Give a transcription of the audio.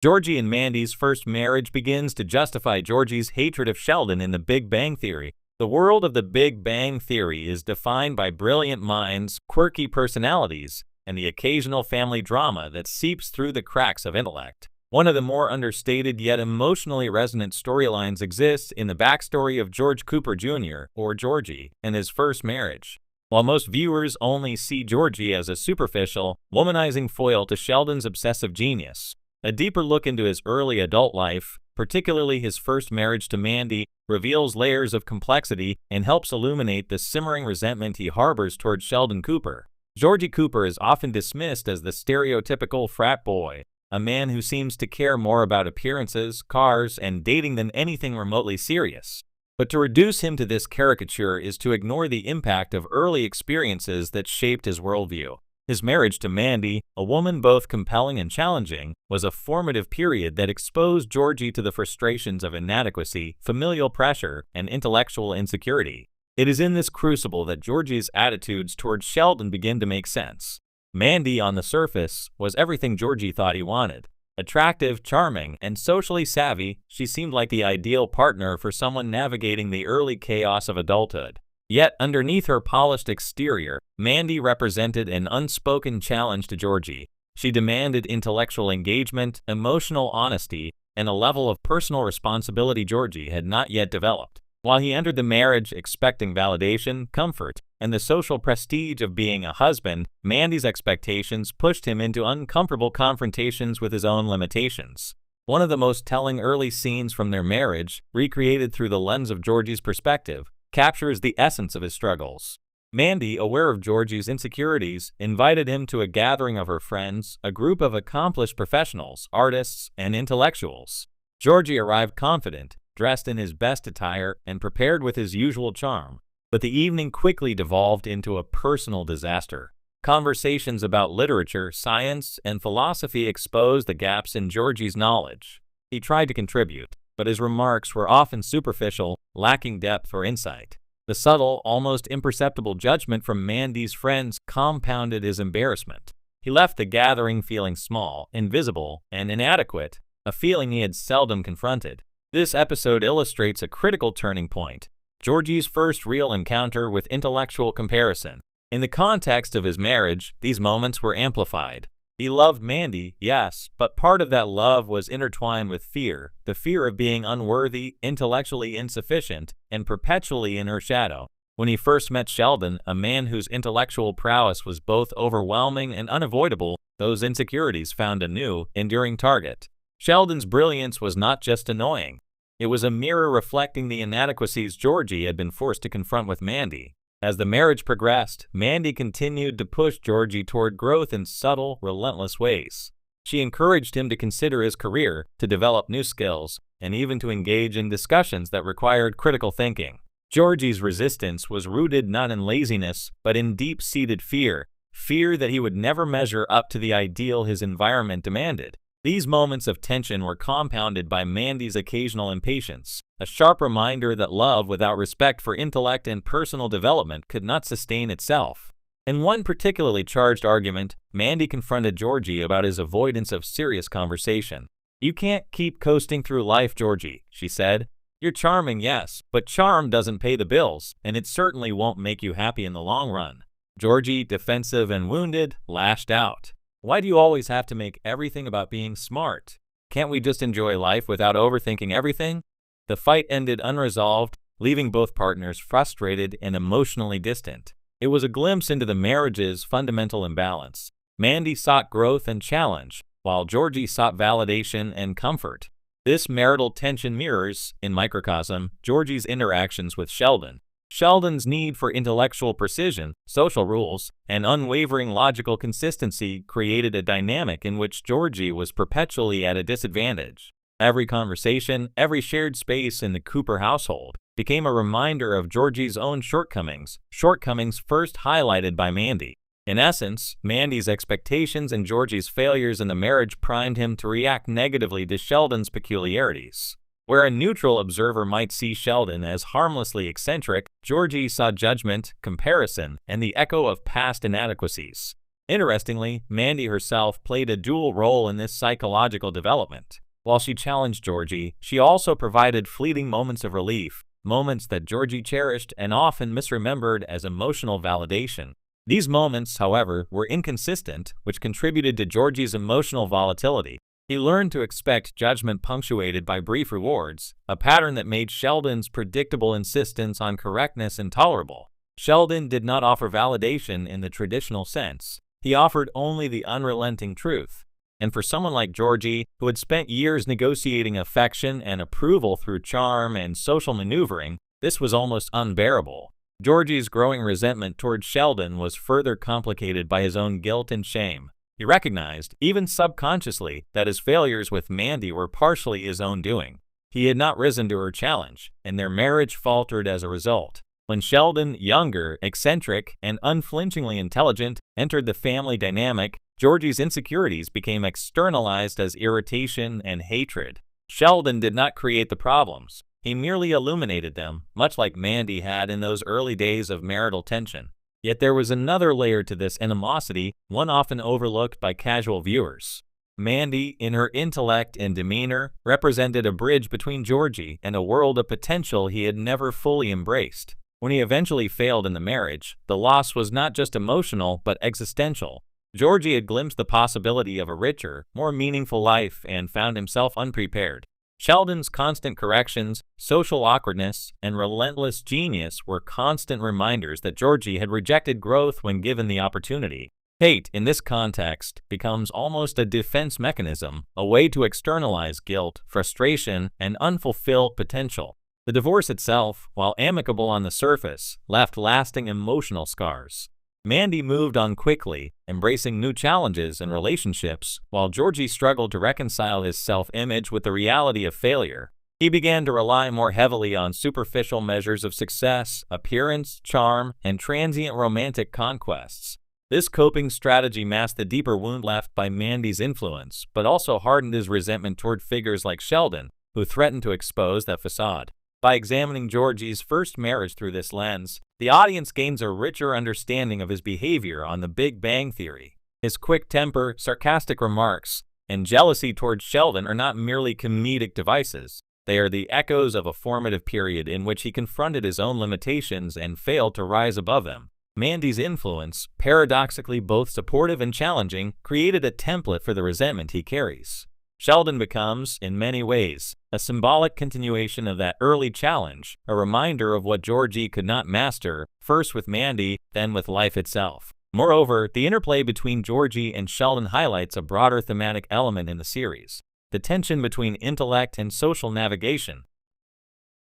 Georgie and Mandy's first marriage begins to justify Georgie's hatred of Sheldon in The Big Bang Theory. The world of The Big Bang Theory is defined by brilliant minds, quirky personalities, and the occasional family drama that seeps through the cracks of intellect. One of the more understated yet emotionally resonant storylines exists in the backstory of George Cooper Jr., or Georgie, and his first marriage. While most viewers only see Georgie as a superficial, womanizing foil to Sheldon's obsessive genius, a deeper look into his early adult life, particularly his first marriage to Mandy, reveals layers of complexity and helps illuminate the simmering resentment he harbors toward Sheldon Cooper. Georgie Cooper is often dismissed as the stereotypical frat boy, a man who seems to care more about appearances, cars, and dating than anything remotely serious. But to reduce him to this caricature is to ignore the impact of early experiences that shaped his worldview. His marriage to Mandy, a woman both compelling and challenging, was a formative period that exposed Georgie to the frustrations of inadequacy, familial pressure, and intellectual insecurity. It is in this crucible that Georgie's attitudes toward Sheldon begin to make sense. Mandy, on the surface, was everything Georgie thought he wanted. Attractive, charming, and socially savvy, she seemed like the ideal partner for someone navigating the early chaos of adulthood. Yet, underneath her polished exterior, Mandy represented an unspoken challenge to Georgie. She demanded intellectual engagement, emotional honesty, and a level of personal responsibility Georgie had not yet developed. While he entered the marriage expecting validation, comfort, and the social prestige of being a husband, Mandy's expectations pushed him into uncomfortable confrontations with his own limitations. One of the most telling early scenes from their marriage, recreated through the lens of Georgie's perspective, captures the essence of his struggles. Mandy, aware of Georgie's insecurities, invited him to a gathering of her friends, a group of accomplished professionals, artists, and intellectuals. Georgie arrived confident, dressed in his best attire, and prepared with his usual charm. But the evening quickly devolved into a personal disaster. Conversations about literature, science, and philosophy exposed the gaps in Georgie's knowledge. He tried to contribute, but his remarks were often superficial, lacking depth or insight. The subtle, almost imperceptible judgment from Mandy's friends compounded his embarrassment. He left the gathering feeling small, invisible, and inadequate, a feeling he had seldom confronted. This episode illustrates a critical turning point, Georgie's first real encounter with intellectual comparison. In the context of his marriage, these moments were amplified. He loved Mandy, yes, but part of that love was intertwined with fear, the fear of being unworthy, intellectually insufficient, and perpetually in her shadow. When he first met Sheldon, a man whose intellectual prowess was both overwhelming and unavoidable, those insecurities found a new, enduring target. Sheldon's brilliance was not just annoying. It was a mirror reflecting the inadequacies Georgie had been forced to confront with Mandy. As the marriage progressed, Mandy continued to push Georgie toward growth in subtle, relentless ways. She encouraged him to consider his career, to develop new skills, and even to engage in discussions that required critical thinking. Georgie's resistance was rooted not in laziness, but in deep-seated fear that he would never measure up to the ideal his environment demanded. These moments of tension were compounded by Mandy's occasional impatience, a sharp reminder that love without respect for intellect and personal development could not sustain itself. In one particularly charged argument, Mandy confronted Georgie about his avoidance of serious conversation. "You can't keep coasting through life, Georgie," she said. "You're charming, yes, but charm doesn't pay the bills, and it certainly won't make you happy in the long run." Georgie, defensive and wounded, lashed out. "Why do you always have to make everything about being smart? Can't we just enjoy life without overthinking everything?" The fight ended unresolved, leaving both partners frustrated and emotionally distant. It was a glimpse into the marriage's fundamental imbalance. Mandy sought growth and challenge, while Georgie sought validation and comfort. This marital tension mirrors, in microcosm, Georgie's interactions with Sheldon. Sheldon's need for intellectual precision, social rules, and unwavering logical consistency created a dynamic in which Georgie was perpetually at a disadvantage. Every conversation, every shared space in the Cooper household, became a reminder of Georgie's own shortcomings first highlighted by Mandy. In essence, Mandy's expectations and Georgie's failures in the marriage primed him to react negatively to Sheldon's peculiarities. Where a neutral observer might see Sheldon as harmlessly eccentric, Georgie saw judgment, comparison, and the echo of past inadequacies. Interestingly, Mandy herself played a dual role in this psychological development. While she challenged Georgie, she also provided fleeting moments of relief, moments that Georgie cherished and often misremembered as emotional validation. These moments, however, were inconsistent, which contributed to Georgie's emotional volatility. He learned to expect judgment punctuated by brief rewards, a pattern that made Sheldon's predictable insistence on correctness intolerable. Sheldon did not offer validation in the traditional sense. He offered only the unrelenting truth. And for someone like Georgie, who had spent years negotiating affection and approval through charm and social maneuvering, this was almost unbearable. Georgie's growing resentment toward Sheldon was further complicated by his own guilt and shame. He recognized, even subconsciously, that his failures with Mandy were partially his own doing. He had not risen to her challenge, and their marriage faltered as a result. When Sheldon, younger, eccentric, and unflinchingly intelligent, entered the family dynamic, Georgie's insecurities became externalized as irritation and hatred. Sheldon did not create the problems. He merely illuminated them, much like Mandy had in those early days of marital tension. Yet there was another layer to this animosity, one often overlooked by casual viewers. Mandy, in her intellect and demeanor, represented a bridge between Georgie and a world of potential he had never fully embraced. When he eventually failed in the marriage, the loss was not just emotional but existential. Georgie had glimpsed the possibility of a richer, more meaningful life and found himself unprepared. Sheldon's constant corrections, social awkwardness, and relentless genius were constant reminders that Georgie had rejected growth when given the opportunity. Hate, in this context, becomes almost a defense mechanism, a way to externalize guilt, frustration, and unfulfilled potential. The divorce itself, while amicable on the surface, left lasting emotional scars. Mandy moved on quickly, embracing new challenges and relationships, while Georgie struggled to reconcile his self-image with the reality of failure. He began to rely more heavily on superficial measures of success, appearance, charm, and transient romantic conquests. This coping strategy masked the deeper wound left by Mandy's influence, but also hardened his resentment toward figures like Sheldon, who threatened to expose that facade. By examining Georgie's first marriage through this lens, the audience gains a richer understanding of his behavior on The Big Bang Theory. His quick temper, sarcastic remarks, and jealousy toward Sheldon are not merely comedic devices. They are the echoes of a formative period in which he confronted his own limitations and failed to rise above them. Mandy's influence, paradoxically both supportive and challenging, created a template for the resentment he carries. Sheldon becomes, in many ways, a symbolic continuation of that early challenge, a reminder of what Georgie could not master, first with Mandy, then with life itself. Moreover, the interplay between Georgie and Sheldon highlights a broader thematic element in the series: the tension between intellect and social navigation.